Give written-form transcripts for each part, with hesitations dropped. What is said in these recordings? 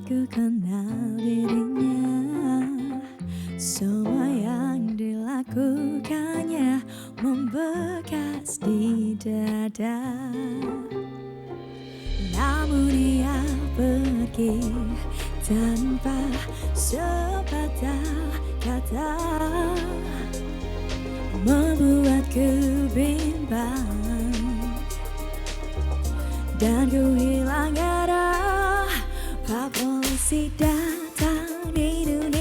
ku kenal dirinya, semua yang dilakukannya membekas di dada. Namun dia pergi tanpa sepatah kata, membuatku bimbang dan ku hilang arah. Pak polisi datang, ninu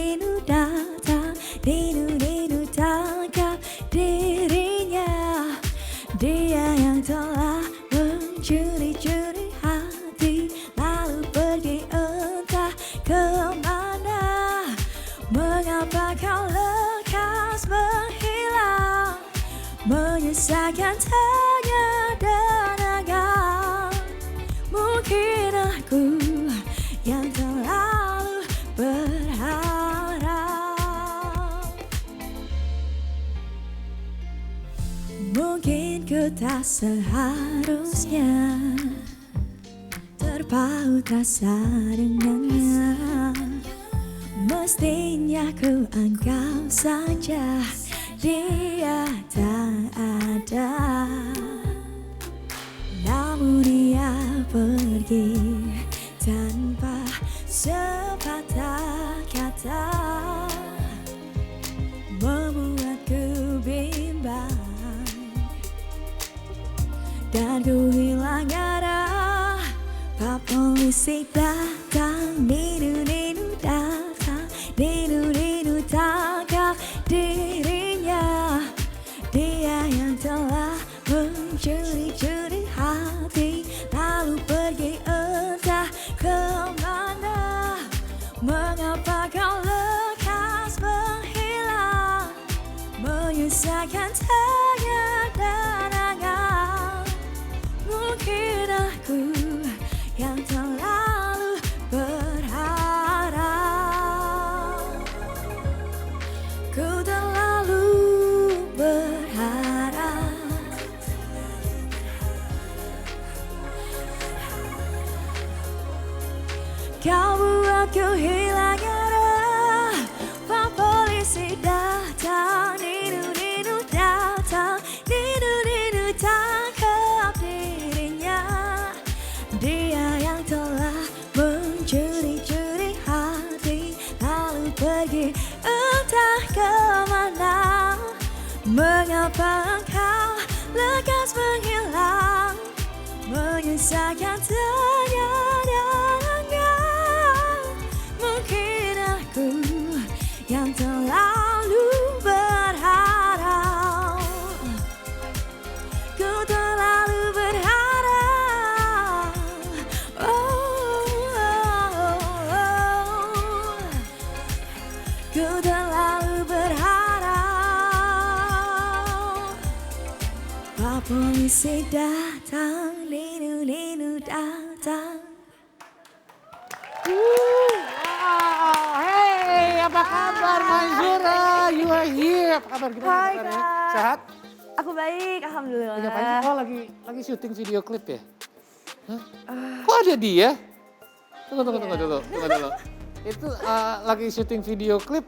datang, ninu tangkap dirinya. Dia yang telah mencuri-curi hati, lalu pergi entah kemana. Mengapa kau lekas menghilang, menyusahkan tanya dan agak. Mungkin aku yang terlalu berharap. Mungkin ku tak seharusnya terpaut rasa dengannya. Mestinya ku anggap saja dia tak ada. Namun dia pergi tanpa sepatah kata, membuatku bimbang dan ku hilang arah. Pak polisi datang, ninu datang, ninu tangkap dirinya. Dia yang telah mencuri-curi hati, lalu pergi entah kemana. Mengapa kau lekas menghilang, menyusahkan tanya dan agak. Mungkin aku yang terlalu berharap. Ku terlalu berharap. Kau buatku hilang arah. Pak polisi datang, ninu datang, ninu tangkap dirinya. Dia yang telah mencuri-curi hati, lalu pergi entah kemana. Mengapa engkau lekas menghilang, menyusahkan tanya dan agak. Mungkin aku yang terlalu berharap. Ku terlalu berharap. Ku terlalu berharap. Pak polisi datang, ninu datang. Wow, hey, apa kabar Maizura? You are here. Apa kabar? Gimana Hai, kabarnya? Kak. Sehat? Aku baik, alhamdulillah. Lagi ngapain sih? Oh, lagi syuting video klip ya? Hah? Kok ada dia? Tunggu dulu. Itu lagi syuting video klip,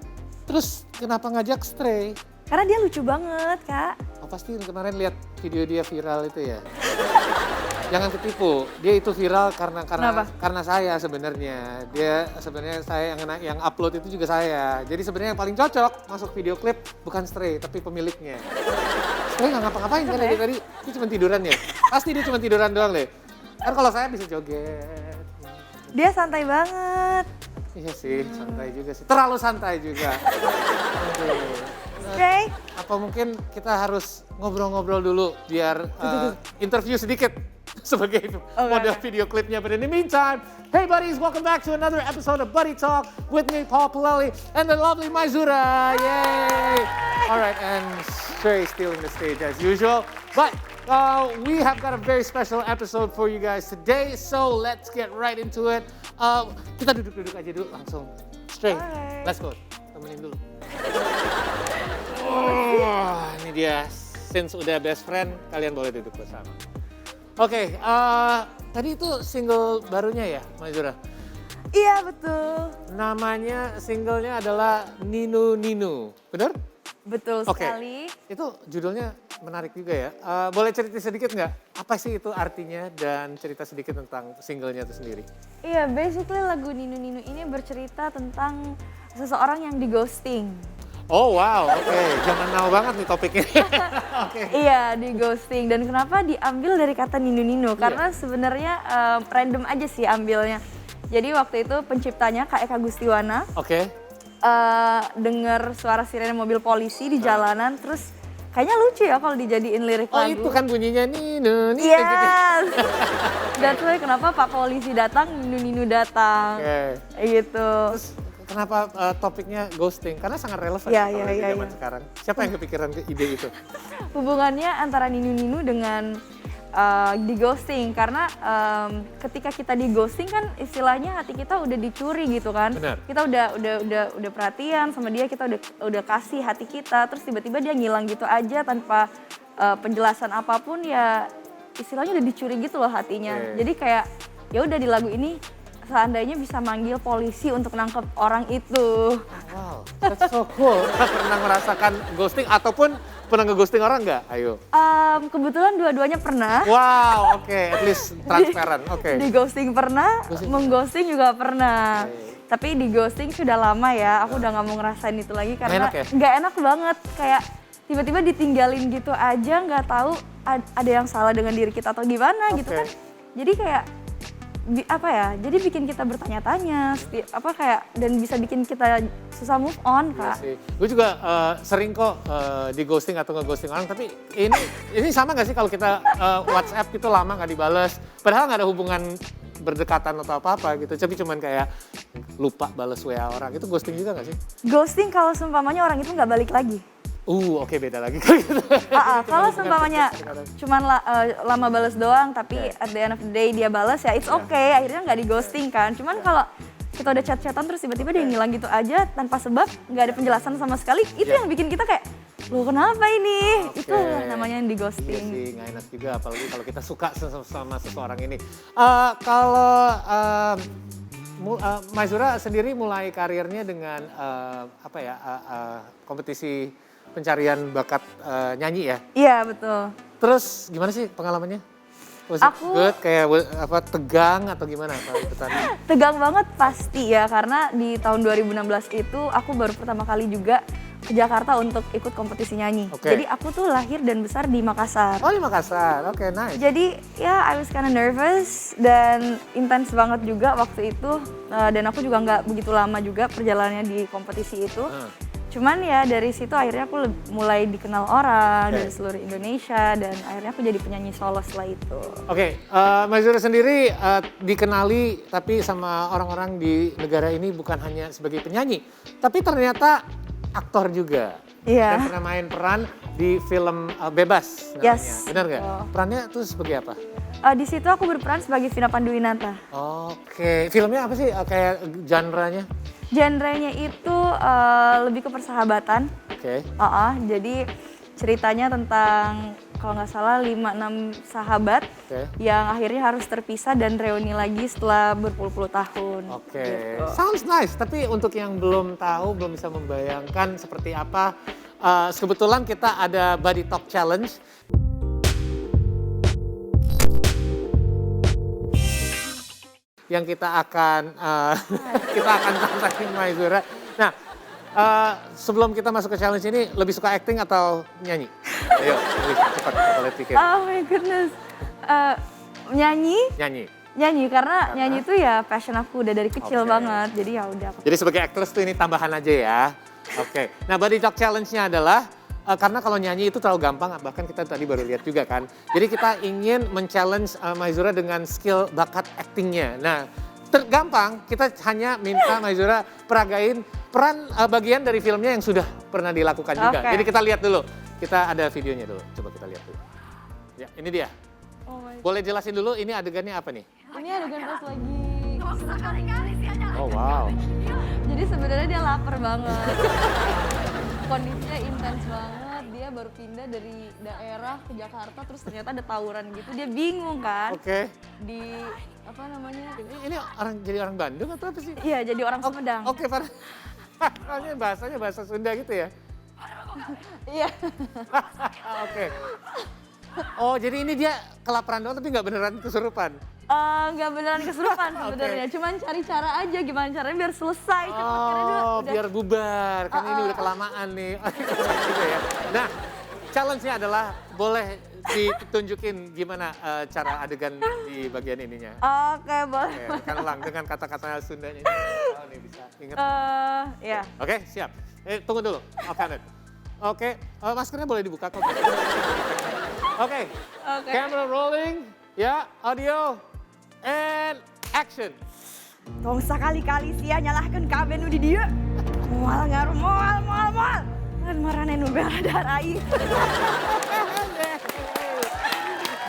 terus kenapa ngajak Stray? Karena dia lucu banget, Kak. Oh, pasti kemarin lihat video dia viral itu ya. Jangan ketipu, dia itu viral karena saya sebenarnya. Dia sebenarnya saya yang upload itu juga saya. Jadi sebenarnya yang paling cocok masuk video klip bukan Stray tapi pemiliknya. Stray nggak ngapa-ngapain kan dari tadi, dia cuma tiduran ya. Pasti dia cuma tiduran doang deh. Kan kalau saya bisa joget. Dia santai banget. Iya sih, santai juga sih. Terlalu santai juga. Aduh. Stray. Apa mungkin kita harus ngobrol-ngobrol dulu biar interview sedikit sebagai model video klipnya. But in the meantime, hey buddies, welcome back to another episode of Buddy Talk with me, Paul Pilelli, and the lovely Maizura. Yay! All right, and Stray stealing the stage as usual. But we have got a very special episode for you guys today, so let's get right into it. Kita duduk-duduk aja dulu langsung. Stray, let's go. Temenin dulu. Ini dia, since udah best friend, kalian boleh duduk bersama. Oke, tadi itu single barunya ya, Maizura? Iya betul. Namanya singlenya adalah Ninu Ninu, benar? Betul Oke. sekali. Itu judulnya menarik juga ya. Boleh cerita sedikit nggak? Apa sih itu artinya dan cerita sedikit tentang singlenya itu sendiri? Iya, basically lagu Ninu Ninu ini bercerita tentang seseorang yang di ghosting. Oh wow, oke. Jangan now banget nih topiknya. Oke. Iya, di ghosting. Dan kenapa diambil dari kata Ninu Ninu? Iya. Karena sebenarnya random aja sih ambilnya. Jadi waktu itu penciptanya Kak Eka Gustiwana Oke. dengar suara sirene mobil polisi di jalanan, terus kayaknya lucu ya kalau dijadiin lirik Oh lagu. itu kan bunyinya Ninu Ninu Yes. gitu. That's why kenapa Pak Polisi datang, Ninu Ninu datang. Oke. Gitu. Terus kenapa topiknya ghosting? Karena sangat relevan Iya, kalau iya, di iya, zaman iya. sekarang. Siapa yang kepikiran ide itu? Hubungannya antara Ninu Ninu dengan di ghosting, karena ketika kita di ghosting kan istilahnya hati kita udah dicuri gitu kan. Benar. Kita udah perhatian sama dia, kita udah kasih hati kita, terus tiba-tiba dia ngilang gitu aja tanpa penjelasan apapun, ya istilahnya udah dicuri gitu loh hatinya. Oke. Jadi kayak ya udah di lagu ini seandainya bisa manggil polisi untuk nangkep orang itu. Wow, that's so cool. Pernah merasakan ghosting ataupun pernah nge-ghosting orang nggak? Ayo. Kebetulan dua-duanya pernah. Wow, oke, at least transparent. Oke. Di ghosting pernah, Ghosting. mengghosting juga pernah. Oke. Tapi di ghosting sudah lama ya, aku udah nggak mau ngerasain itu lagi karena enak ya? nggak enak banget. Kayak tiba-tiba ditinggalin gitu aja, nggak tahu ada yang salah dengan diri kita atau gimana gitu Oke. kan. Jadi kayak apa ya? Jadi bikin kita bertanya-tanya, kayak dan bisa bikin kita susah move on, Kak. Gue juga sering kok di ghosting atau nge-ghosting orang, tapi ini sama nggak sih kalau kita WhatsApp itu lama nggak dibales, padahal nggak ada hubungan berdekatan atau apa gitu, tapi cuman kayak lupa bales WA orang, itu ghosting juga nggak sih? Ghosting kalau seumpamanya orang itu nggak balik lagi. Oke, beda lagi. Gitu. Kalau hubungan seumpamanya sekarang. cuman lama bales doang, tapi at the end of the day dia bales ya it's okay, akhirnya nggak di ghosting kan. Cuman kalau kita udah chat-chatan terus tiba-tiba dia ngilang gitu aja tanpa sebab, nggak ada penjelasan sama sekali, itu yang bikin kita kayak, loh kenapa ini? Oke. Itu namanya yang di Iya ghosting. sih, nggak enak juga, apalagi kalau kita suka sama seseorang ini. Kalau Maizura sendiri mulai karirnya dengan kompetisi pencarian bakat nyanyi ya. Iya betul. Terus gimana sih pengalamannya? Was it good? Kayak tegang atau gimana kalau ikutan? Tegang banget pasti ya, karena di tahun 2016 itu aku baru pertama kali juga ke Jakarta untuk ikut kompetisi nyanyi. Oke. Jadi aku tuh lahir dan besar di Makassar. Oh di Makassar, oke nice. Jadi ya I was kinda nervous dan intens banget juga waktu itu, dan aku juga nggak begitu lama juga perjalanannya di kompetisi itu. Cuman ya dari situ akhirnya aku mulai dikenal orang dari seluruh Indonesia dan akhirnya aku jadi penyanyi solo setelah itu. Oke, Maizura sendiri dikenali tapi sama orang-orang di negara ini bukan hanya sebagai penyanyi, tapi ternyata aktor juga. Iya. Dan pernah main peran di film Bebas namanya. Yes. Benar nggak? Oh. Perannya tuh sebagai apa? Di situ aku berperan sebagai Vina Panduwinata. Oke, filmnya apa sih kayak genre-nya? Genrenya itu lebih ke persahabatan. Oke. Jadi ceritanya tentang kalau nggak salah 5-6 sahabat Oke. yang akhirnya harus terpisah dan reuni lagi setelah berpuluh-puluh tahun. Oke, Gitu. sounds nice. Tapi untuk yang belum tahu, belum bisa membayangkan seperti apa, kebetulan kita ada Body Talk Challenge. Yang kita akan tantangin Maizura. Nah, sebelum kita masuk ke challenge ini, lebih suka acting atau nyanyi? Ayo, lebih cepat boleh pikir. Oh my goodness. Nyanyi Nyanyi. karena nyanyi itu ya passion aku udah dari kecil Oke. banget. Jadi ya udah. Jadi sebagai actress tuh ini tambahan aja ya. Oke. Nah, Body Talk Challenge-nya adalah karena kalau nyanyi itu terlalu gampang, bahkan kita tadi baru lihat juga kan. Jadi kita ingin men-challenge Maizura dengan skill bakat actingnya. Nah, tergampang kita hanya minta Maizura peragain peran bagian dari filmnya yang sudah pernah dilakukan juga. Oke. Jadi kita lihat dulu. Kita ada videonya dulu. Coba kita lihat dulu. Ya, ini dia. Oh my God. Boleh jelasin dulu ini adegannya apa nih? Ini adegan pas lagi. Oh, wow. Jadi sebenarnya dia lapar banget. Kondisinya intens banget. Dia baru pindah dari daerah ke Jakarta terus ternyata ada tawuran gitu, dia bingung kan. Oke. Di apa namanya? Ini jadi orang Bandung atau apa sih? Iya, jadi orang Sumedang. Oke, Farah. Ini bahasanya bahasa Sunda gitu ya? Iya. Oke. Oh, jadi ini dia kelaparan doang tapi nggak beneran kesurupan? Nggak beneran kesurupan sebenarnya, cuman cari cara aja gimana caranya biar selesai cepet karena dia Oh, udah biar bubar, kan ini udah kelamaan nih. Gitu ya. Nah, challenge-nya adalah boleh ditunjukin gimana cara adegan di bagian ininya. Oke, boleh. Oke, kan ulang dengan kata-kata Sundanya. Oh, nih bisa ingat. Ya. Oke, siap. Tunggu dulu, I'll count it. Oke, maskernya boleh dibuka kok. Oke, camera rolling, ya, audio, and action. Tong sekali-kali sia nyalahkan kabeh nu di dieu. Moal ngaruh moal. Kan marane nu bela darai.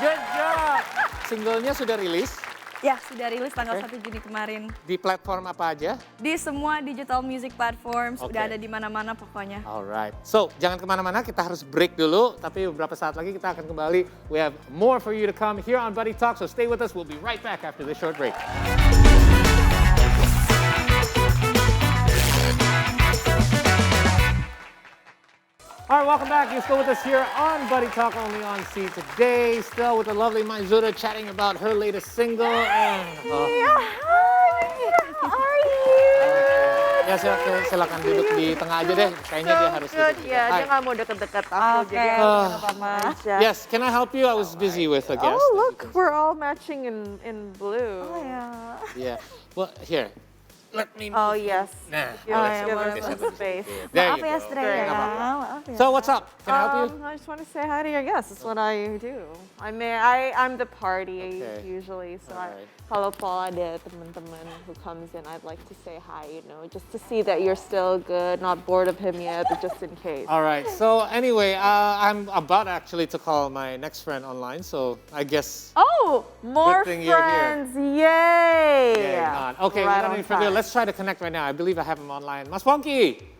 Good job. Singlenya sudah rilis Ya, sudah rilis tanggal 1 Juni kemarin. di platform apa aja? Di semua digital music platforms, Oke. udah ada di mana-mana pokoknya. Alright, so jangan kemana-mana, kita harus break dulu. Tapi beberapa saat lagi kita akan kembali. We have more for you to come here on Buddy Talk, so stay with us. We'll be right back after this short break. All right, welcome back. You're still with us here on Buddy Talk, only on C today. Still with the lovely Maizura chatting about her latest single. Ya silakan duduk di tengah aja deh. Kayaknya dia harus duduk. Ya, Hi. dia nggak mau deket-deket aku, jadi Oke, aku Ah. nggak apa-apa aja. Yes, can I help you? I was busy with a guest. Oh, look, we're all matching in blue. Oh ya. Yeah. Well, here. Let me. Oh, yes. Nah, Give boleh, us, give boleh, us boleh. some space. There Maaf you ya, go. Stray ya. Nggak apa-apa. Maaf ya. So what's up? Can I help you? I just want to say hi to your guests. That's what I do. I'm the party Okay. usually, so Alright. kalau Paul ada teman-teman who comes in, I'd like to say hi, just to see that you're still good, not bored of him yet, but just in case. All right. So anyway, I'm about actually to call my next friend online. So I guess. Oh, more thing you're here. friends! Yay! Yeah, not. Okay, Right without on any further, time. let's try to connect right now. I believe I have him online. Mas Wonky.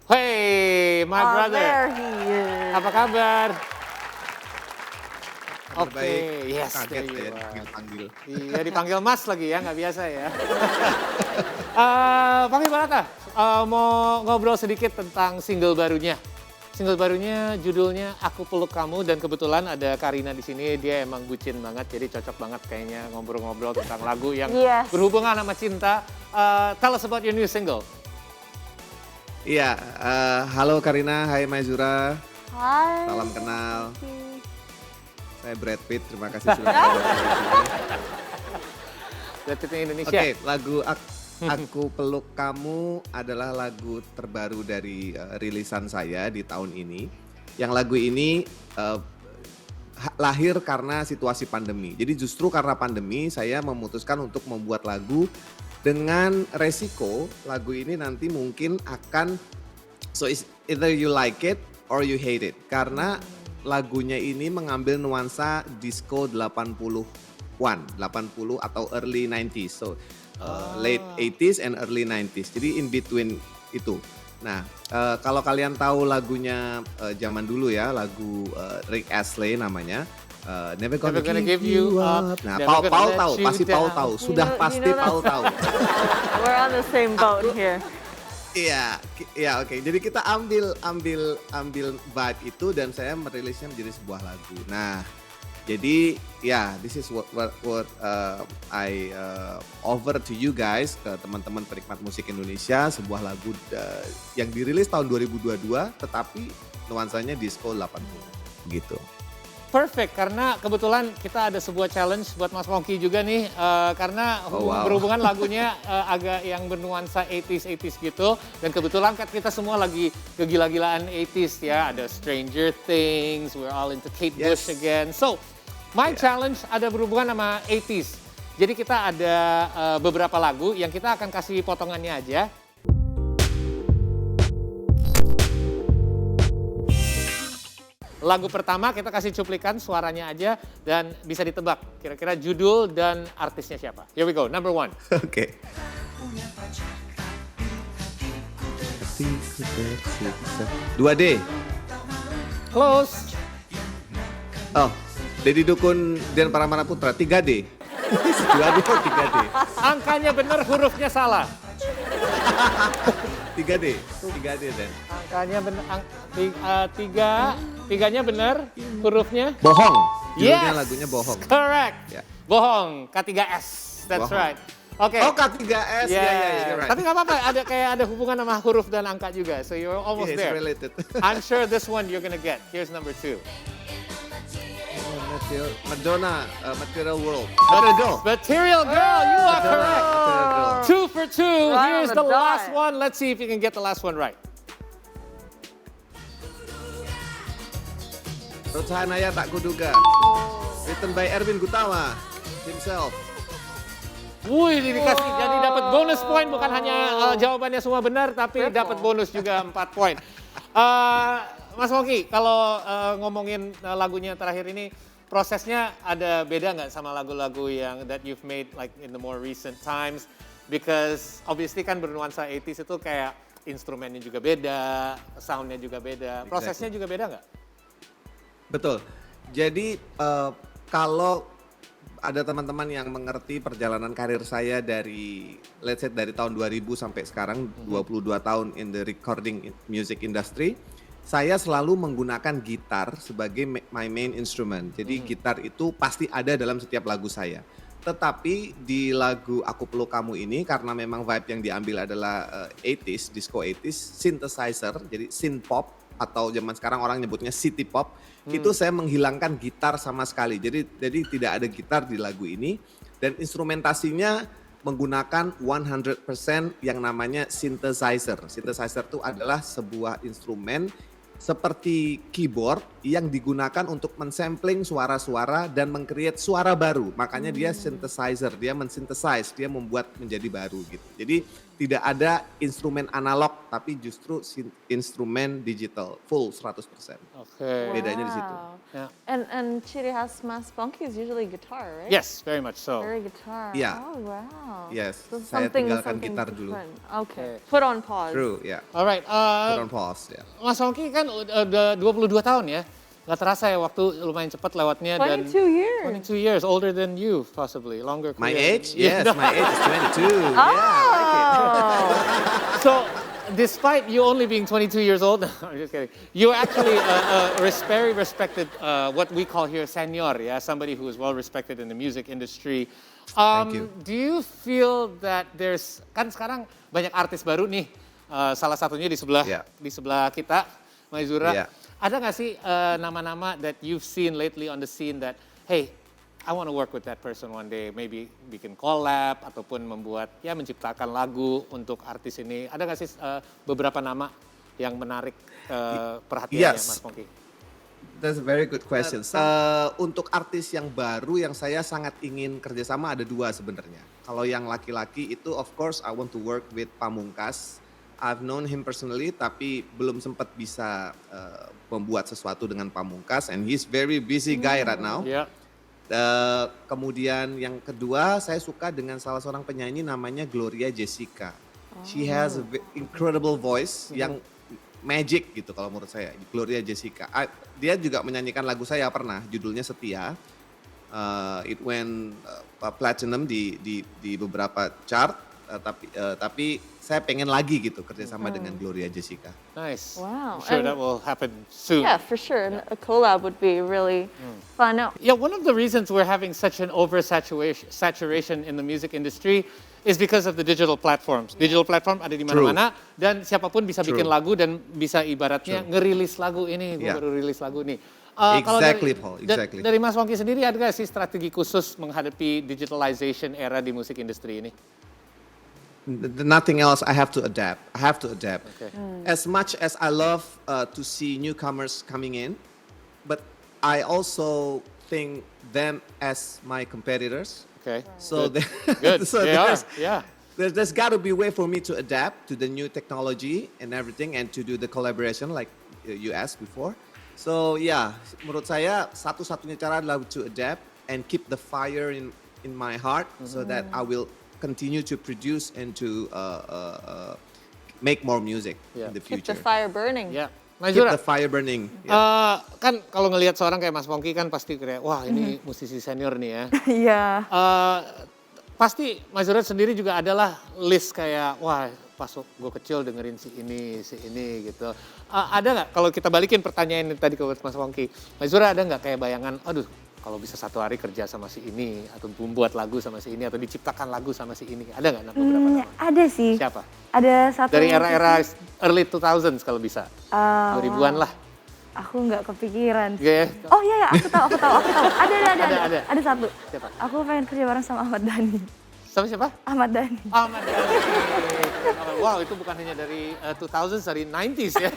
Hey, my Oh, brother. there he is. Apa kabar? Kabar Oke, baik. yes, Kaget there you saya are. dipanggil-panggil. Iya, dipanggil Mas lagi ya, nggak biasa ya. Panggil Barata, mau ngobrol sedikit tentang single barunya. Single barunya judulnya Aku Peluk Kamu, dan kebetulan ada Karina di sini. Dia emang bucin banget, jadi cocok banget kayaknya ngobrol-ngobrol tentang lagu yang Yes. berhubungan sama cinta. Tell us about your new single. Iya, halo Karina, hai Maizura, Hi. salam kenal. Saya Brad Pitt, terima kasih sudah datang di sini. Berarti Indonesia. Oke, lagu Aku Peluk Kamu adalah lagu terbaru dari rilisan saya di tahun ini. Yang lagu ini lahir karena situasi pandemi. Jadi justru karena pandemi saya memutuskan untuk membuat lagu dengan resiko lagu ini nanti mungkin akan either you like it or you hate it. Karena lagunya ini mengambil nuansa disco 80-an, 80 atau early 90s. So late 80s and early 90s. Jadi in between itu. Nah, kalau kalian tahu lagunya zaman dulu ya, lagu Rick Astley namanya. Never Gonna Give You Up. Nah, Never Paul Gonna Let tahu, You pasti Paul Down. tahu. Sudah pasti Paul tahu. We're on the same boat here. Iya, oke. Jadi kita ambil vibe itu dan saya merilisnya menjadi sebuah lagu. Nah, jadi ya, this is what I offer to you guys, ke teman-teman penikmat musik Indonesia, sebuah lagu yang dirilis tahun 2022, tetapi nuansanya disco 80 gitu. Perfect, karena kebetulan kita ada sebuah challenge buat Mas Wonky juga nih, karena Oh, wow. berhubungan lagunya agak yang bernuansa 80s gitu, dan kebetulan kan kita semua lagi kegila-gilaan 80s ya, ada Stranger Things, we're all into Kate Bush Yes. again. So, my challenge ada berhubungan sama 80s. Jadi kita ada beberapa lagu yang kita akan kasih potongannya aja. Lagu pertama kita kasih cuplikan suaranya aja dan bisa ditebak kira-kira judul dan artisnya siapa. Here we go, number 1. Oke. Hatiku tersiksa. 2D. Close. Oh, Deddy Dukun dan Pramana Putra 3D. 2D atau 3D? Angkanya benar, hurufnya salah. 3D dan. Angkanya benar, tiganya benar, hurufnya Bohong. Judulnya yes. lagunya Bohong. Correct. Ya. Bohong, K3S. That's Bohong. right. Oke. Oh, K3S. Yeah. You're right. Tapi nggak apa-apa, ada hubungan sama huruf dan angka juga. So you're almost Yeah, it's there. related. I'm sure this one you're gonna get. Here's number 2. Madonna, Material World. Material Girl. Material Girl, you are correct. Material Girl. 2 for 2. Right Here's on the the dot. last one. Let's see if you can get the last one right. Ruth Sahanaya Tak Kuduga. Written by Erwin Gutawa himself. Wih, dikasih. Jadi dapat bonus point, bukan hanya jawabannya semua benar, tapi dapat bonus juga 4 poin. Mas Wongki, kalau ngomongin lagunya terakhir ini, prosesnya ada beda nggak sama lagu-lagu yang that you've made like in the more recent times? Because obviously kan bernuansa 80s itu kayak instrumennya juga beda, soundnya juga beda. Prosesnya juga beda nggak? Betul. Jadi kalau ada teman-teman yang mengerti perjalanan karir saya dari let's say dari tahun 2000 sampai sekarang 22 tahun in the recording music industry, saya selalu menggunakan gitar sebagai my main instrument. Jadi gitar itu pasti ada dalam setiap lagu saya. Tetapi di lagu Aku Peluk Kamu ini karena memang vibe yang diambil adalah 80s, disco 80s, synthesizer, jadi synth pop atau zaman sekarang orang nyebutnya city pop, itu saya menghilangkan gitar sama sekali. Jadi tidak ada gitar di lagu ini dan instrumentasinya menggunakan 100% yang namanya synthesizer. Synthesizer itu adalah sebuah instrumen seperti keyboard yang digunakan untuk mensampling suara-suara dan meng-create suara baru. Makanya dia synthesizer, dia mensynthesize, dia membuat menjadi baru gitu. Jadi tidak ada instrumen analog tapi justru instrumen digital full 100%. Okay. Bedanya di situ. Yeah. And ciri khas Mas Bongki is usually guitar, right? Yes, very much so. Very guitar. Yeah. Oh wow. Yes, So saya tinggalkan something gitar dulu. different. Okay. Put on pause. True, ya. Yeah. Alright, Put on pause, ya. Mas Wongki kan udah 22 tahun ya. Nggak terasa ya waktu lumayan cepat lewatnya. 22 years. 22 years, older than you possibly, longer My career. age? Yes, my age is 22. Yeah, I like it. So, despite you only being 22 years old, I'm just kidding. You're actually very respected, what we call here senior, yeah, somebody who is well respected in the music industry. Thank you. Do you feel that kan sekarang banyak artis baru nih, salah satunya di sebelah Yeah. kita, Maizura. Yeah. Ada nggak sih nama-nama that you've seen lately on the scene that, hey, I want to work with that person one day, maybe bikin collab ataupun menciptakan lagu untuk artis ini. Ada nggak sih beberapa nama yang menarik perhatiannya, Yes. Mas Wongki? That's a very good question. Untuk artis yang baru yang saya sangat ingin kerjasama ada 2 sebenarnya. Kalau yang laki-laki itu of course I want to work with Pamungkas. I've known him personally tapi belum sempat bisa membuat sesuatu dengan Pamungkas and he's very busy guy right now. Yeah. Kemudian yang kedua saya suka dengan salah seorang penyanyi namanya Gloria Jessica. She has an incredible voice yang magic gitu kalau menurut saya. Gloria Jessica. Dia juga menyanyikan lagu saya pernah, judulnya Setia. It went platinum di beberapa chart. Tapi saya pengen lagi gitu kerjasama dengan Gloria Jessica. Nice. Wow. I'm sure And- that will happen soon. Yeah, for sure. And a collab would be really fun. Now, Yeah, one of the reasons we're having such an oversaturation in the music industry is because of the digital platforms. Digital platform ada di mana-mana dan siapapun bisa bikin lagu dan bisa ibaratnya ngerilis lagu ini, gue Yeah. baru rilis lagu ini. Exactly, Paul, exactly. Dari Mas Wongki sendiri ada nggak sih strategi khusus menghadapi digitalization era di musik industri ini? Nothing else. I have to adapt. Okay. As much as I love to see newcomers coming in, but I also think them as my competitors. Okay. So Good. there- Good. so They are. there's- Yeah. there's got to be a way for me to adapt to the new technology and everything and to do the collaboration like you asked before. So yeah, menurut saya satu-satunya cara adalah to adapt and keep the fire in my heart so that I will continue to produce and to make more music Yeah. in the Keep future. the fire burning. Ya, Keep Maizura. the fire burning. Yeah. Kan kalau ngelihat seorang kayak Mas Pongki kan pasti kayak wah ini musisi senior nih ya. Iya. Pasti Maizura sendiri juga adalah list kayak wah pas gue kecil dengerin si ini gitu. Ada nggak kalau kita balikin pertanyaan yang tadi ke Mas Pongki, Maizura ada nggak kayak bayangan, aduh kalau bisa satu hari kerja sama si ini atau membuat lagu sama si ini atau diciptakan lagu sama si ini, ada nggak beberapa nama? Ada sih. Siapa? Ada satu. Dari era-era early 2000s kalau bisa, 2000-an lah. Aku nggak kepikiran. Iya ya? Oh iya, aku tahu. Ada. Ada satu. Siapa? Aku pengen kerja bareng sama Ahmad Dhani. Sama siapa? Ahmad Dhani. Ahmad Dhani. Wow, itu bukan hanya dari 2000s, dari 90s ya.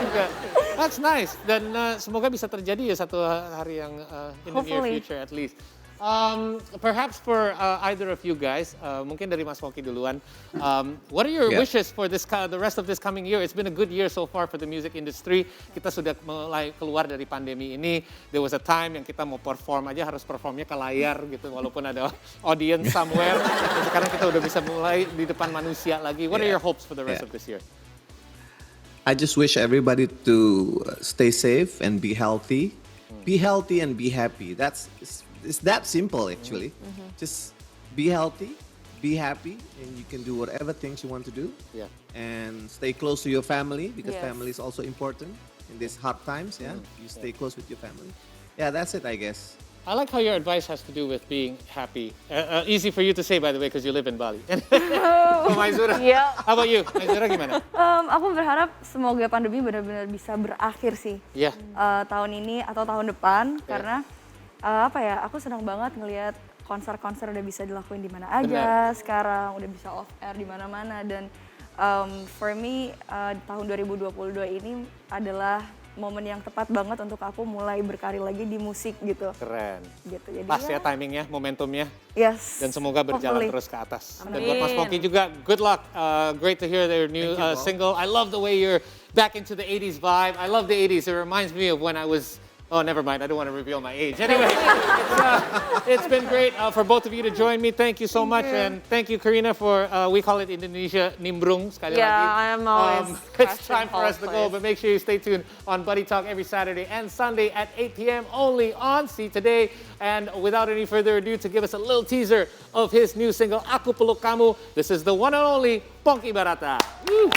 Juga. That's nice. Dan semoga bisa terjadi ya satu hari yang in the near Hopefully. future at least. Perhaps for either of you guys, mungkin dari Mas Pongki duluan. What are your Yeah. wishes for the rest of this coming year? It's been a good year so far for the music industry. Kita sudah mulai keluar dari pandemi ini. There was a time yang kita mau perform aja harus performnya ke layar gitu, walaupun ada audience somewhere. Dan sekarang kita udah bisa mulai di depan manusia lagi. What are your hopes for the rest of this year? I just wish everybody to stay safe and be healthy. Be healthy and be happy. It's that simple actually. Just be healthy, be happy, and you can do whatever things you want to do. Yeah. And stay close to your family because Yes. family is also important in these hard times. Yeah, you stay close with your family. Yeah, that's it, I guess. I like how your advice has to do with being happy. Easy for you to say, by the way, because you live in Bali. Maizura, Yeah. how about you? Maizura gimana? Aku berharap semoga pandemi benar-benar bisa berakhir sih. Iya. Tahun ini atau tahun depan karena aku senang banget ngelihat konser-konser udah bisa dilakuin di mana aja sekarang, udah bisa off air di mana-mana dan for me tahun 2022 ini adalah momen yang tepat banget untuk aku mulai berkarir lagi di musik gitu. Keren. Gitu. Jadi Pas ya timingnya, momentumnya. Yes. Dan semoga berjalan hopefully. terus ke atas. Dan Amin. buat Mas Pongki juga, good luck. Great to hear their new Thank you, Paul. single. I love the way you're back into the 80s vibe. I love the 80s. It reminds me of when I was, oh, never mind. I don't want to reveal my age. Anyway, it's been great for both of you to join me. Thank you so much. And thank you, Karina, for, we call it Indonesia Nimbrung, sekali Yeah, lagi. I am always It's crashing time for us Paul's to go, place. but make sure you stay tuned on Buddy Talk every Saturday and Sunday at 8 p.m. only on See Today. And without any further ado, to give us a little teaser of his new single, Aku Peluk Kamu, this is the one and only Pongki Barata. Woo!